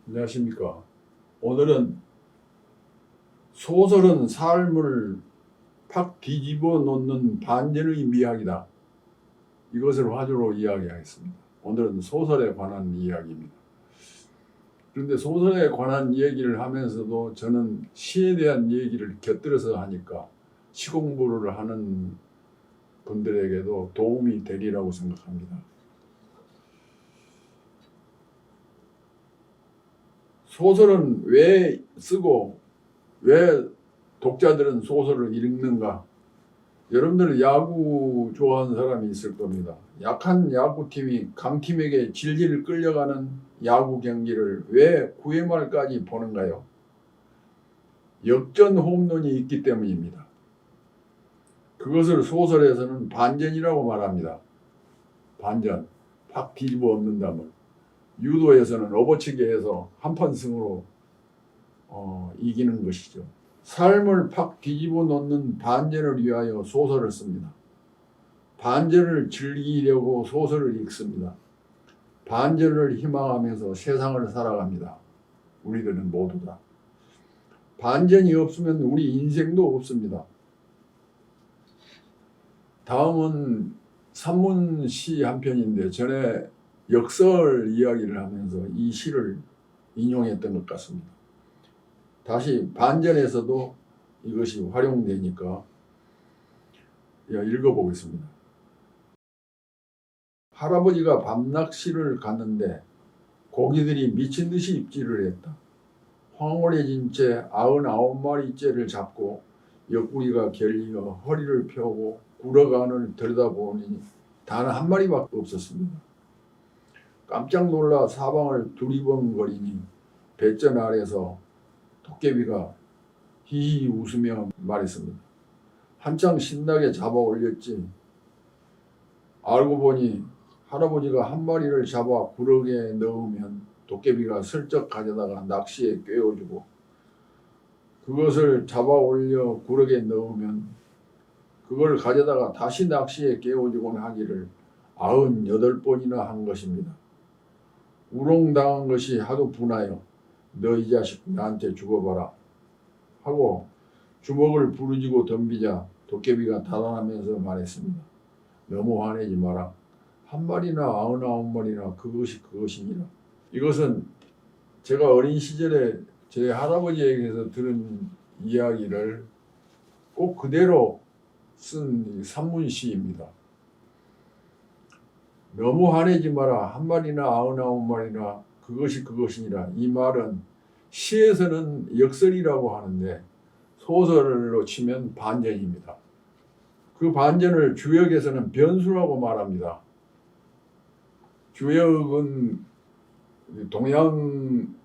안녕하십니까. 오늘은 소설은 삶을 팍 뒤집어 놓는 반전의 미학이다. 이것을 화두로 이야기하겠습니다. 오늘은 소설에 관한 이야기입니다. 그런데 소설에 관한 얘기를 하면서도 저는 시에 대한 얘기를 곁들여서 하니까 시 공부를 하는 분들에게도 도움이 되리라고 생각합니다. 소설은 왜 쓰고 왜 독자들은 소설을 읽는가? 여러분들 야구 좋아하는 사람이 있을 겁니다. 약한 야구팀이 강팀에게 질질 끌려가는 야구 경기를 왜 9회 말까지 보는가요? 역전 홈런이 있기 때문입니다. 그것을 소설에서는 반전이라고 말합니다. 반전, 팍 뒤집어 엎는다면. 유도에서는 업어치기해서 한판 승으로 이기는 것이죠. 삶을 팍 뒤집어 놓는 반전을 위하여 소설을 씁니다. 반전을 즐기려고 소설을 읽습니다. 반전을 희망하면서 세상을 살아갑니다. 우리들은 모두 다. 반전이 없으면 우리 인생도 없습니다. 다음은 산문시 한 편인데 전에 역설 이야기를 하면서 이 시를 인용했던 것 같습니다. 다시 반전에서도 이것이 활용되니까 읽어보겠습니다. 할아버지가 밤낚시를 갔는데 고기들이 미친 듯이 입질을 했다. 황홀해진 채 99마리째를 잡고 옆구리가 결리어 허리를 펴고 구러간을 들여다보니 단 한 마리밖에 없었습니다. 깜짝 놀라 사방을 두리번거리니 배전 아래서 도깨비가 히히 웃으며 말했습니다. 한창 신나게 잡아 올렸지. 알고 보니 할아버지가 한 마리를 잡아 구렁이에 넣으면 도깨비가 슬쩍 가져다가 낚시에 꿰어주고 그것을 잡아 올려 구렁이에 넣으면 그걸 가져다가 다시 낚시에 깨워주곤 하기를 98번이나 한 것입니다. 우롱당한 것이 하도 분하여 너 이 자식 나한테 죽어봐라 하고 주먹을 부르짖고 덤비자 도깨비가 달아나면서 말했습니다. 너무 화내지 마라. 한 마리나 99마리나 그것이니라. 이것은 제가 어린 시절에 제 할아버지에게서 들은 이야기를 꼭 그대로 쓴 산문시입니다. 너무 화내지 마라. 한 마리나 99마리나 그것이니라. 이 말은 시에서는 역설이라고 하는데 소설로 치면 반전입니다. 그 반전을 주역에서는 변수라고 말합니다. 주역은 동양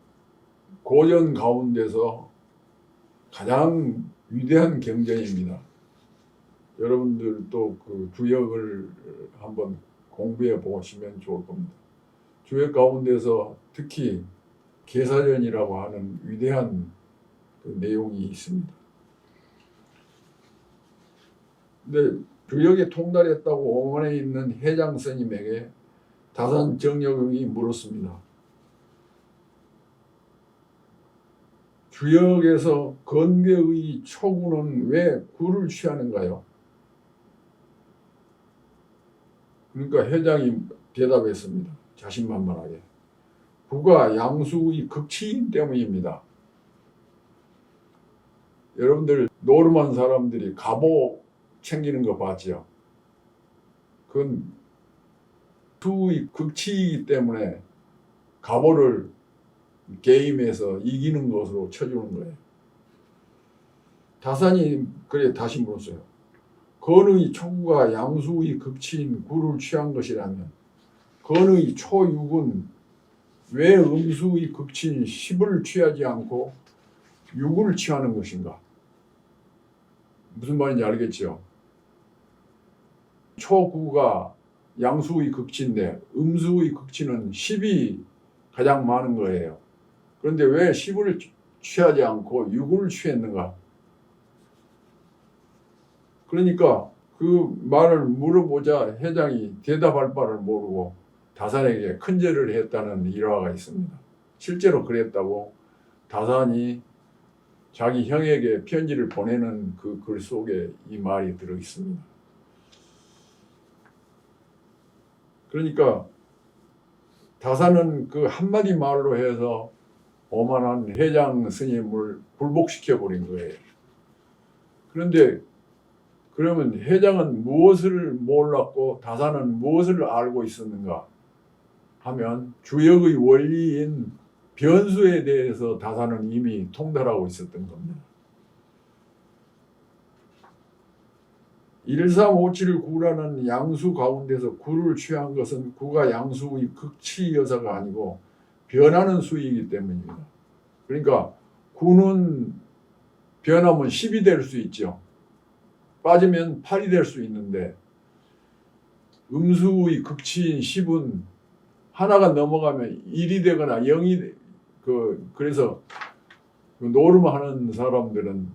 고전 가운데서 가장 위대한 경전입니다. 여러분들도 그 주역을 한번 공부해 보시면 좋을 겁니다. 주역 가운데서 특히 계사전이라고 하는 위대한 그 내용이 있습니다. 근데 주역에 통달했다고 오만에 있는 해장 스님에게 다산 정력이 물었습니다. 주역에서 건괴의 초구는 왜 굴을 취하는가요? 그러니까 회장이 대답했습니다. 자신만만하게. 구가 양수의 극치인 때문입니다. 여러분들 노름한 사람들이 갑오 챙기는 거 봤죠? 그건 수의 극치이기 때문에 갑오를 게임에서 이기는 것으로 쳐주는 거예요. 다산이 그래 다시 물었어요. 건의 초구가 양수의 극치인 굴을 취한 것이라면 건의 초육은 왜 음수의 극치인 십을 취하지 않고 육을 취하는 것인가? 무슨 말인지 알겠죠? 초구가 양수의 극치인데 음수의 극치는 십이 가장 많은 거예요. 그런데 왜 십을 취하지 않고 육을 취했는가? 그러니까 그 말을 물어보자 회장이 대답할 바를 모르고 다산에게 큰절을 했다는 일화가 있습니다. 실제로 그랬다고 다산이 자기 형에게 편지를 보내는 그 글 속에 이 말이 들어 있습니다. 그러니까 다산은 그 한마디 말로 해서 오만한 회장 스님을 굴복시켜 버린 거예요. 그런데 그러면 회장은 무엇을 몰랐고 다산은 무엇을 알고 있었는가 하면 주역의 원리인 변수에 대해서 다산은 이미 통달하고 있었던 겁니다. 1357구라는 양수 가운데서 구를 취한 것은 구가 양수의 극치 여사가 아니고 변하는 수이기 때문입니다. 그러니까 구는 변하면 10이 될 수 있죠. 빠지면 8이 될 수 있는데 음수의 극치인 10은 하나가 넘어가면 1이 되거나 0이 그래서 노름하는 사람들은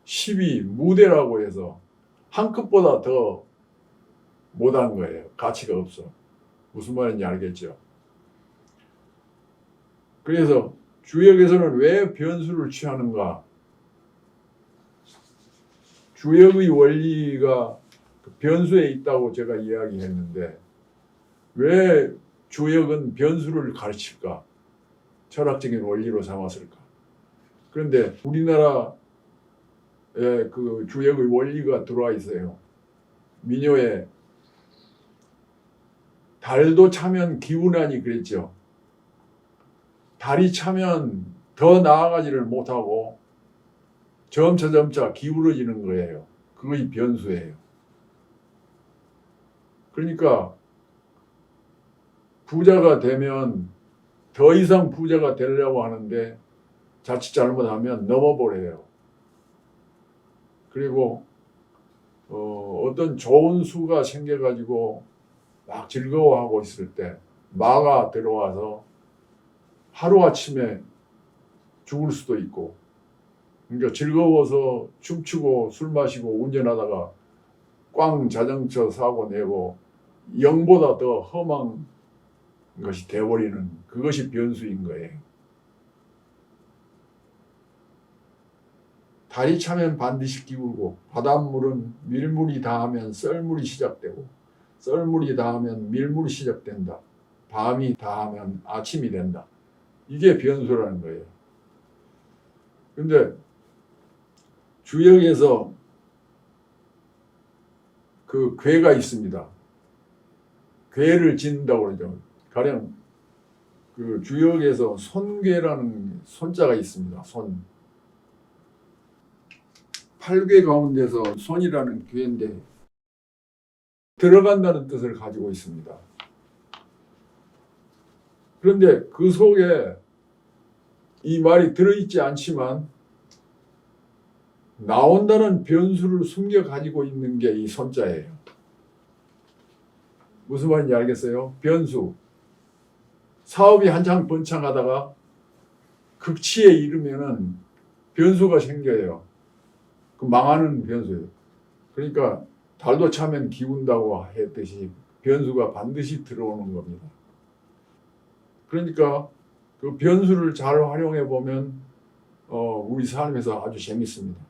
10이 무대라고 해서 한 끗보다 더 못한 거예요. 가치가 없어. 무슨 말인지 알겠죠? 그래서 주역에서는 왜 변수를 취하는가? 주역의 원리가 변수에 있다고 제가 이야기했는데 왜 주역은 변수를 가르칠까? 철학적인 원리로 삼았을까? 그런데 우리나라에 그 주역의 원리가 들어와 있어요. 민요에 달도 차면 기운하니 그랬죠. 달이 차면 더 나아가지를 못하고 점차 기울어지는 거예요. 그것이 변수예요. 그러니까 부자가 되면 더 이상 부자가 되려고 하는데 자칫 잘못하면 넘어버려요. 그리고 어떤 좋은 수가 생겨가지고 막 즐거워하고 있을 때 마가 들어와서 하루아침에 죽을 수도 있고, 그러니까 즐거워서 춤추고 술 마시고 운전하다가 꽝 자동차 사고 내고 영보다 더 험한 것이 되어버리는 그것이 변수인 거예요. 달이 차면 반드시 기울고 바닷물은 밀물이 닿으면 썰물이 시작되고 썰물이 닿으면 밀물이 시작된다. 밤이 닿으면 아침이 된다. 이게 변수라는 거예요. 근데 주역에서 그 괴가 있습니다. 괴를 짓는다고 그러죠. 가령 그 주역에서 손괴라는 손자가 있습니다. 손. 8괴 가운데서 손이라는 괴인데 들어간다는 뜻을 가지고 있습니다. 그런데 그 속에 이 말이 들어있지 않지만 나온다는 변수를 숨겨 가지고 있는 게 이 손자예요. 무슨 말인지 알겠어요? 변수. 사업이 한창 번창하다가 극치에 이르면은 변수가 생겨요. 그 망하는 변수예요. 그러니까 달도 차면 기운다고 했듯이 변수가 반드시 들어오는 겁니다. 그러니까 그 변수를 잘 활용해 보면 우리 삶에서 아주 재밌습니다.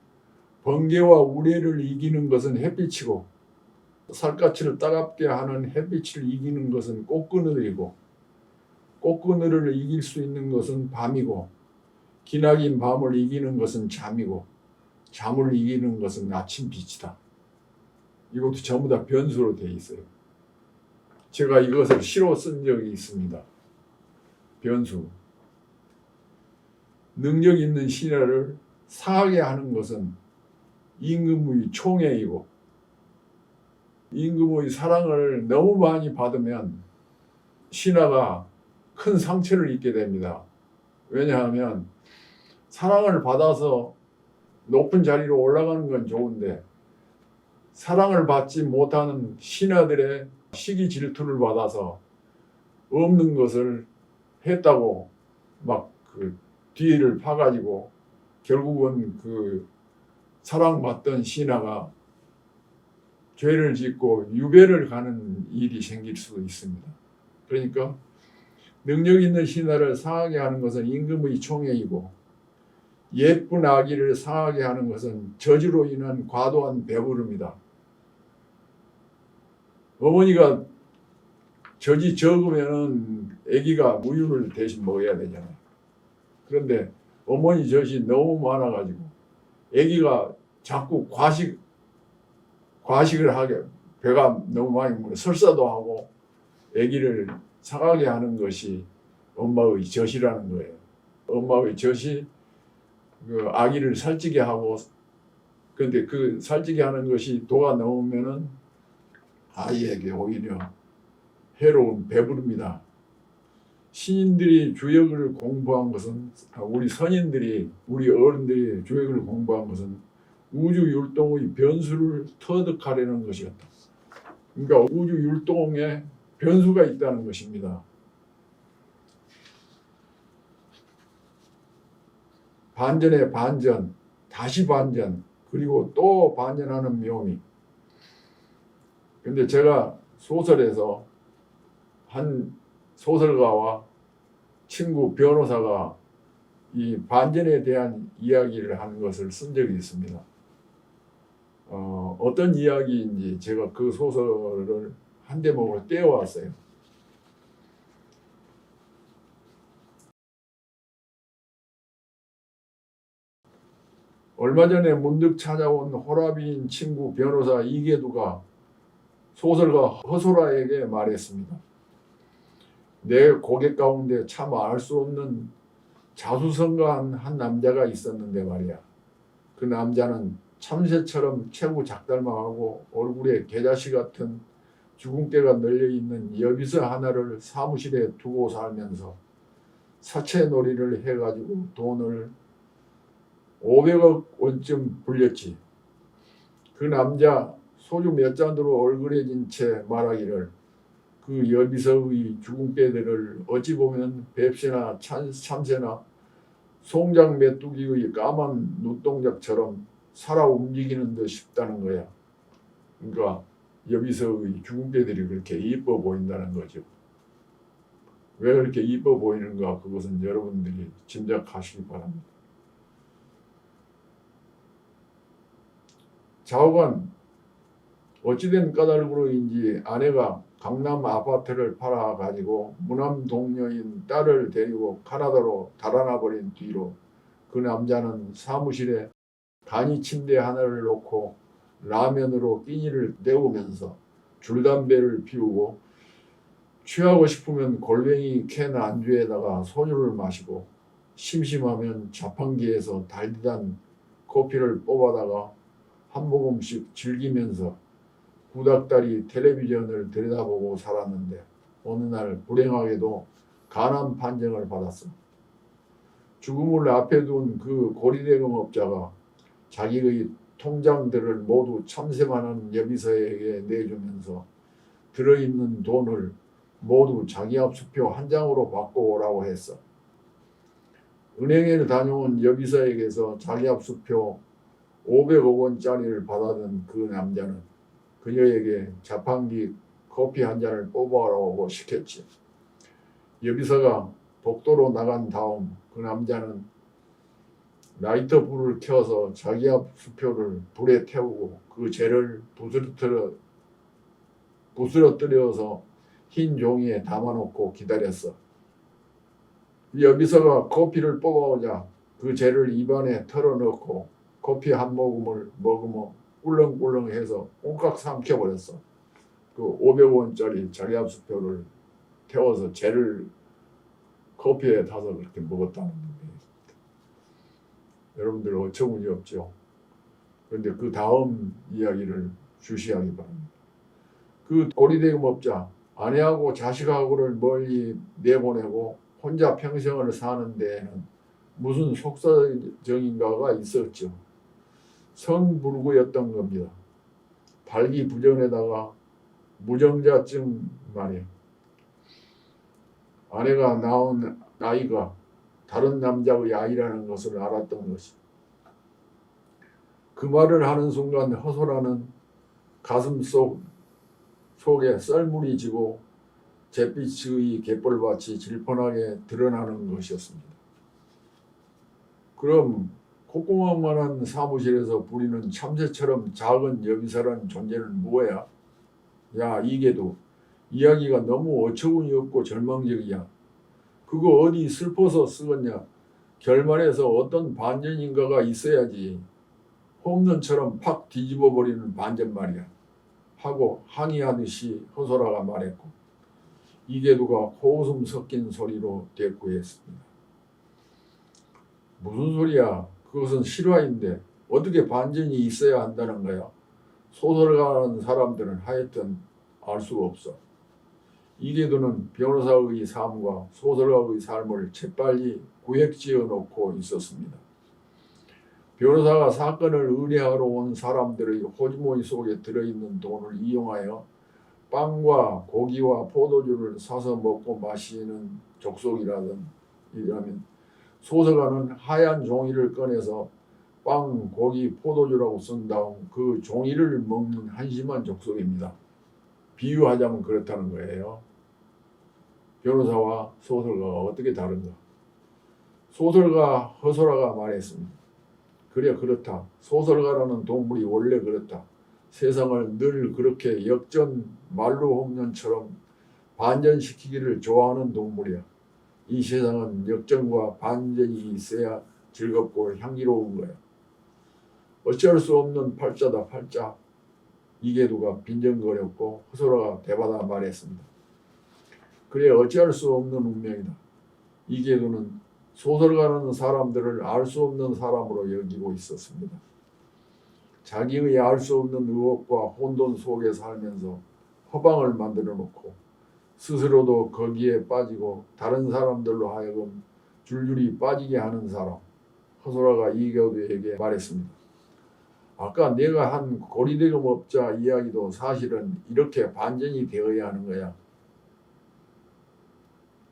번개와 우레를 이기는 것은 햇빛이고 살갗을 따갑게 하는 햇빛을 이기는 것은 꽃그늘이고 꽃그늘을 이길 수 있는 것은 밤이고 기나긴 밤을 이기는 것은 잠이고 잠을 이기는 것은 아침빛이다. 이것도 전부 다 변수로 되어 있어요. 제가 이것을 시로 쓴 적이 있습니다. 변수. 능력 있는 신하를 상하게 하는 것은 임금의 총애이고 임금의 사랑을 너무 많이 받으면 신하가 큰 상처를 입게 됩니다. 왜냐하면 사랑을 받아서 높은 자리로 올라가는 건 좋은데 사랑을 받지 못하는 신하들의 시기 질투를 받아서 없는 것을 했다고 막 그 뒤를 파가지고 결국은 그 사랑받던 신하가 죄를 짓고 유배를 가는 일이 생길 수도 있습니다. 그러니까 능력 있는 신하를 상하게 하는 것은 임금의 총애이고 예쁜 아기를 상하게 하는 것은 저주로 인한 과도한 배부름이다. 어머니가 젖이 적으면은 아기가 우유를 대신 먹어야 되잖아요. 그런데 어머니 젖이 너무 많아가지고 아기가 자꾸 과식을 하게 배가 너무 많이 물어 설사도 하고 아기를 상하게 하는 것이 엄마의 젖이라는 거예요. 엄마의 젖이 그 아기를 살찌게 하고, 근데 그 살찌게 하는 것이 도가 넘으면은 아이에게 오히려 해로운 배부릅니다. 신인들이 주역을 공부한 것은, 우리 선인들이, 우리 어른들이 주역을 공부한 것은 우주 율동의 변수를 터득하려는 것이었다. 그러니까 우주 율동에 변수가 있다는 것입니다. 반전에 반전, 다시 반전, 그리고 또 반전하는 묘미. 근데 제가 소설에서 한 소설가와 친구 변호사가 이 반전에 대한 이야기를 하는 것을 쓴 적이 있습니다. 어떤 이야기인지 제가 그 소설을 한 대목을 떼어왔어요. 얼마 전에 문득 찾아온 호라비인 친구 변호사 이계두가 소설가 허소라에게 말했습니다. 내 고객 가운데 참 알 수 없는 자수성가한 한 남자가 있었는데 말이야. 그 남자는 참새처럼 체구 작달망하고 얼굴에 개자식 같은 주근깨가 널려있는 여비서 하나를 사무실에 두고 살면서 사채놀이를 해가지고 돈을 500억 원쯤 불렸지. 그 남자 소주 몇 잔으로 얼그레진 채 말하기를 그 여비서의 주근깨들을 어찌 보면 뱁새나 참새나 송장 메뚜기의 까만 눈동자처럼 살아 움직이는 듯 싶다는 거야. 그러니까 여비서의 주근깨들이 그렇게 이뻐 보인다는 거죠. 왜 그렇게 이뻐 보이는가, 그것은 여러분들이 짐작하시기 바랍니다. 좌우간 어찌된 까닭으로인지 아내가 강남 아파트를 팔아가지고 무남 동료인 딸을 데리고 캐나다로 달아나 버린 뒤로 그 남자는 사무실에 간이 침대 하나를 놓고 라면으로 끼니를 때우면서 줄담배를 피우고 취하고 싶으면 골뱅이 캔 안주에다가 소주를 마시고 심심하면 자판기에서 달디단 커피를 뽑아다가 한 모금씩 즐기면서 구닥다리 텔레비전을 들여다보고 살았는데 어느 날 불행하게도 간암 판정을 받았어. 죽음을 앞에 둔 그 고리대금업자가 자기의 통장들을 모두 참새만한 여비서에게 내주면서 들어있는 돈을 모두 자기 앞수표 한 장으로 바꿔 오라고 했어. 은행에 다녀온 여비서에게서 자기 앞수표 500억 원짜리를 받아든 그 남자는 그녀에게 자판기 커피 한 잔을 뽑아오라고 시켰지. 여비서가 복도로 나간 다음 그 남자는 라이터 불을 켜서 자기 앞 수표를 불에 태우고 그 재를 부스러뜨려서 흰 종이에 담아놓고 기다렸어. 여비서가 커피를 뽑아오자 그 재를 입안에 털어넣고 커피 한 모금을 먹으며 꿀렁꿀렁해서 꽁깍 삼켜버렸어. 그 500원짜리 자기 앞 수표를 태워서 재를 커피에 타서 그렇게 먹었다는 거예요. 여러분들 어처구니 없죠. 그런데 그 다음 이야기를 주시하기 바랍니다. 그 고리대금업자 아내하고 자식하고를 멀리 내보내고 혼자 평생을 사는 데에는 무슨 속사정인가가 있었죠. 성불구였던 겁니다. 발기부전에다가 무정자증 말이에요. 아내가 낳은 아이가 다른 남자의 아이라는 것을 알았던 것이. 그 말을 하는 순간 허소라는 가슴 속에 썰물이 지고 잿빛의 갯벌밭이 질펀하게 드러나는 것이었습니다. 그럼 콧구멍만한 사무실에서 부리는 참새처럼 작은 여비사라는 존재는 뭐야? 야, 이게도 이야기가 너무 어처구니 없고 절망적이야. 그거 어디 슬퍼서 쓰겠냐? 결말에서 어떤 반전인가가 있어야지. 홈런처럼 팍 뒤집어버리는 반전 말이야. 하고 항의하듯이 허소라가 말했고, 이계두가 코웃음 섞인 소리로 대꾸했습니다. 무슨 소리야? 그것은 실화인데 어떻게 반전이 있어야 한다는 거야? 소설가라는 사람들은 하여튼 알 수가 없어. 이계두는 변호사의 삶과 소설가의 삶을 재빨리 구획지어 놓고 있었습니다. 변호사가 사건을 의뢰하러 온 사람들의 호주머니 속에 들어있는 돈을 이용하여 빵과 고기와 포도주를 사서 먹고 마시는 족속이라면 소설가는 하얀 종이를 꺼내서 빵, 고기, 포도주라고 쓴 다음 그 종이를 먹는 한심한 족속입니다. 비유하자면 그렇다는 거예요. 변호사와 소설가가 어떻게 다른가? 소설가 허소라가 말했습니다. 그래, 그렇다. 소설가라는 동물이 원래 그렇다. 세상을 늘 그렇게 역전 말루 홈런처럼 반전시키기를 좋아하는 동물이야. 이 세상은 역전과 반전이 있어야 즐겁고 향기로운 거야. 어쩔 수 없는 팔자다, 팔자. 이계두가 빈정거렸고 허소라가 대받아 말했습니다. 그래, 어찌할 수 없는 운명이다. 이계두는 소설가라는 사람들을 알 수 없는 사람으로 여기고 있었습니다. 자기의 알 수 없는 의혹과 혼돈 속에 살면서 허방을 만들어 놓고 스스로도 거기에 빠지고 다른 사람들로 하여금 줄줄이 빠지게 하는 사람. 허소라가 이계두에게 말했습니다. 아까 내가 한 고리대금업자 이야기도 사실은 이렇게 반전이 되어야 하는 거야.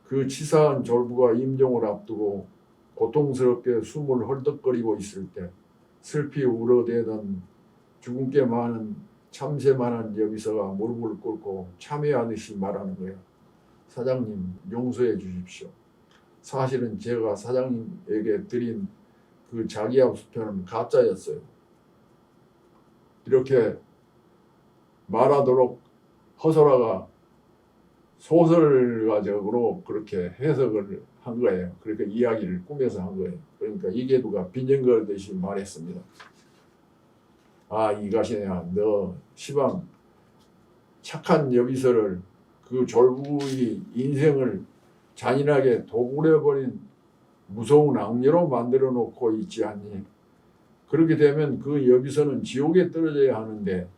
그 치사한 졸부가 임종을 앞두고 고통스럽게 숨을 헐떡거리고 있을 때 슬피 울어대던 죽은 게 많은 참새만한 여비서가 무릎을 꿇고 참회하듯이 말하는 거야. 사장님, 용서해 주십시오. 사실은 제가 사장님에게 드린 그 자기압수표는 가짜였어요. 이렇게 말하도록 허소라가 소설가적으로 그렇게 해석을 한 거예요. 그렇게 이야기를 꾸며서 한 거예요. 그러니까 이계두가 빈정거리듯이 말했습니다. 아, 이가시냐, 너 시방 착한 여비서를 그 졸부의 인생을 잔인하게 도굴해버린 무서운 악녀로 만들어 놓고 있지 않니? 그렇게 되면 그 여비서는 지옥에 떨어져야 하는데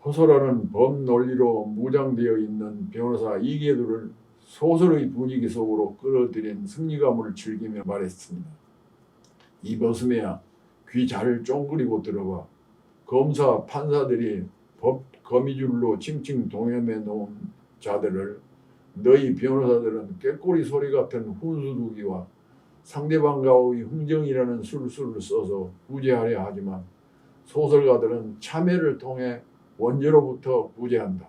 허소라는 법 논리로 무장되어 있는 변호사 이계두를 소설의 분위기 속으로 끌어들인 승리감을 즐기며 말했습니다. 이 버스매야, 귀 잘 쫑그리고 들어봐. 검사, 판사들이 법 거미줄로 칭칭 동여매 놓은 자들을 너희 변호사들은 꾀꼬리 소리 같은 훈수두기와 상대방과의 흥정이라는 술수를 써서 구제하려 하지만 소설가들은 참회를 통해 원죄로부터 구제한다.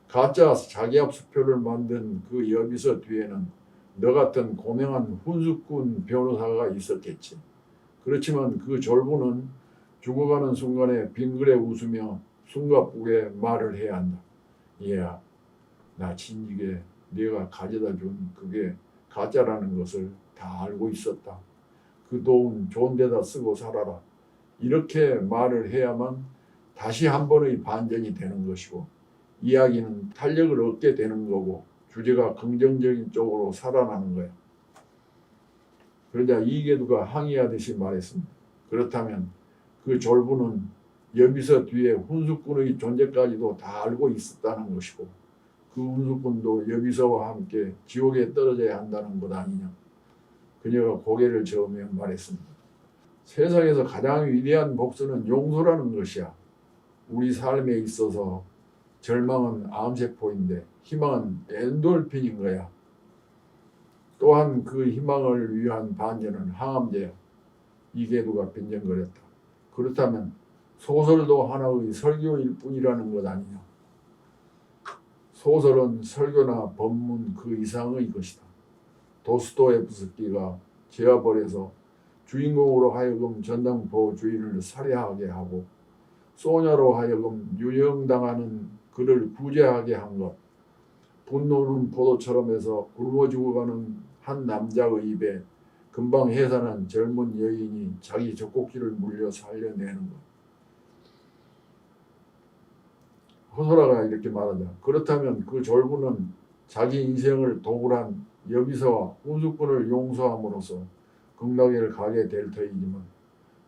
가짜 자기압수표를 만든 그 여비서 뒤에는 너 같은 고명한 훈수꾼 변호사가 있었겠지. 그렇지만 그 졸부는 죽어가는 순간에 빙그레 웃으며 숨가쁘게 말을 해야 한다. 얘야, 나 진즉에 네가 가져다 준 그게 가짜라는 것을 다 알고 있었다. 그 돈 좋은 데다 쓰고 살아라. 이렇게 말을 해야만 다시 한 번의 반전이 되는 것이고 이야기는 탄력을 얻게 되는 거고 주제가 긍정적인 쪽으로 살아나는 거야. 그러자 이계두가 항의하듯이 말했습니다. 그렇다면 그 졸부는 여비서 뒤에 훈수꾼의 존재까지도 다 알고 있었다는 것이고 그 훈수꾼도 여비서와 함께 지옥에 떨어져야 한다는 것 아니냐. 그녀가 고개를 저으며 말했습니다. 세상에서 가장 위대한 복수는 용서라는 것이야. 우리 삶에 있어서 절망은 암세포인데 희망은 엔돌핀인 거야. 또한 그 희망을 위한 반전은 항암제야. 이계두가 빈정거렸다. 그렇다면 소설도 하나의 설교일 뿐이라는 것 아니냐. 소설은 설교나 법문 그 이상의 것이다. 도스토옙스키가 제와벌에서 주인공으로 하여금 전당포주의를 살해하게 하고 소녀로 하여금 유형당하는 그를 구제하게 한 것, 분노는 포도처럼 해서 굶어 죽어가는 한 남자의 입에 금방 해산한 젊은 여인이 자기 젖꼭지를 물려 살려내는 것. 호소라가 이렇게 말하자. 그렇다면 그 졸부는 자기 인생을 도굴한 여비서와 훈수꾼을 용서함으로써 극락에 가게 될 터이지만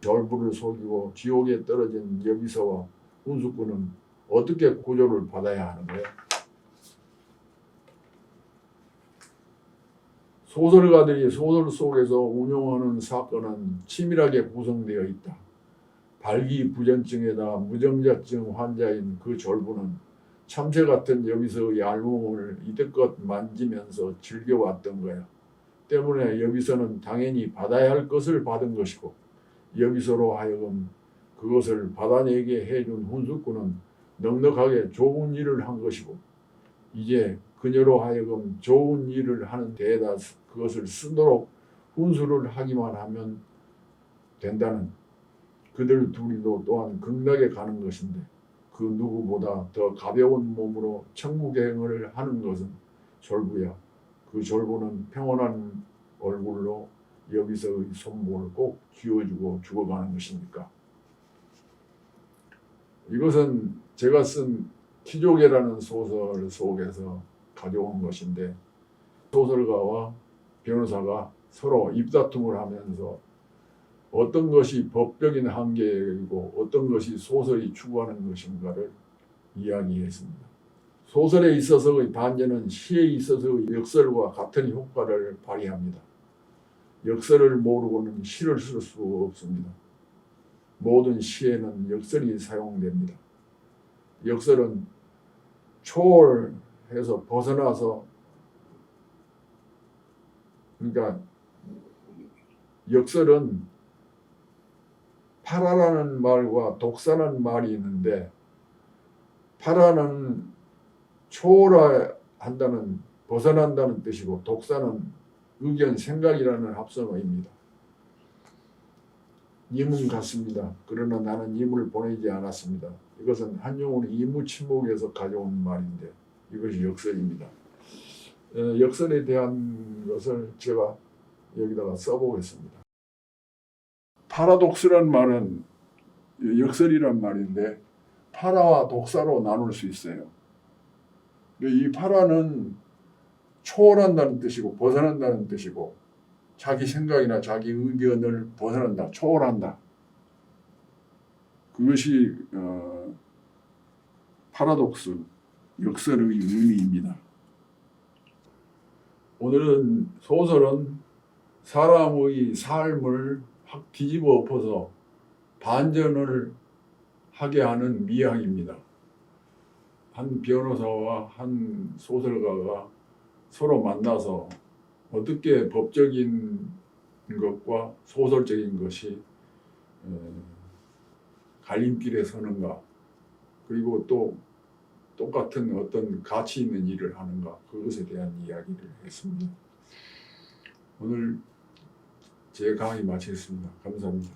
졸부를 속이고 지옥에 떨어진 여비서와 훈수꾼은 어떻게 구조를 받아야 하는 거예요? 소설가들이 소설 속에서 운용하는 사건은 치밀하게 구성되어 있다. 발기부전증에다 무정자증 환자인 그 졸부는 참새 같은 여비서의 알몸을 이때껏 만지면서 즐겨왔던 거야. 때문에 여비서는 당연히 받아야 할 것을 받은 것이고 여비서로 하여금 그것을 받아내게 해준 훈수꾼은 넉넉하게 좋은 일을 한 것이고 이제 그녀로 하여금 좋은 일을 하는 데에다 그것을 쓰도록 훈수를 하기만 하면 된다는 그들 둘이도 또한 극락에 가는 것인데 그 누구보다 더 가벼운 몸으로 천국행을 하는 것은 졸부야. 그 졸부는 평온한 얼굴로 여기서의 손목을 꼭 쥐어주고 죽어가는 것이니까. 이것은 제가 쓴 키조개라는 소설 속에서 가져온 것인데 소설가와 변호사가 서로 입다툼을 하면서 어떤 것이 법적인 한계이고 어떤 것이 소설이 추구하는 것인가를 이야기했습니다. 소설에 있어서의 반전은 시에 있어서의 역설과 같은 효과를 발휘합니다. 역설을 모르고는 시를 쓸 수 없습니다. 모든 시에는 역설이 사용됩니다. 역설은 초월해서 벗어나서 그러니까 역설은 파라라는 말과 독사라는 말이 있는데 파라는 초월한다는 벗어난다는 뜻이고 독사는 의견, 생각이라는 합성어입니다. 이문 같습니다. 그러나 나는 이문을 보내지 않았습니다. 이것은 한용운의 이무침묵에서 가져온 말인데 이것이 역설입니다. 역설에 대한 것을 제가 여기다가 써보겠습니다. 파라독스란 말은 역설이란 말인데 파라와 독사로 나눌 수 있어요. 이 파라는 초월한다는 뜻이고 벗어난다는 뜻이고 자기 생각이나 자기 의견을 벗어난다, 초월한다. 그것이 파라독스, 역설의 의미입니다. 오늘은 소설은 사람의 삶을 확 뒤집어 엎어서 반전을 하게 하는 미학입니다. 한 변호사와 한 소설가가 서로 만나서 어떻게 법적인 것과 소설적인 것이 갈림길에 서는가, 그리고 또 똑같은 어떤 가치 있는 일을 하는가, 그것에 대한 이야기를 했습니다. 오늘 제 강의 마치겠습니다. 감사합니다.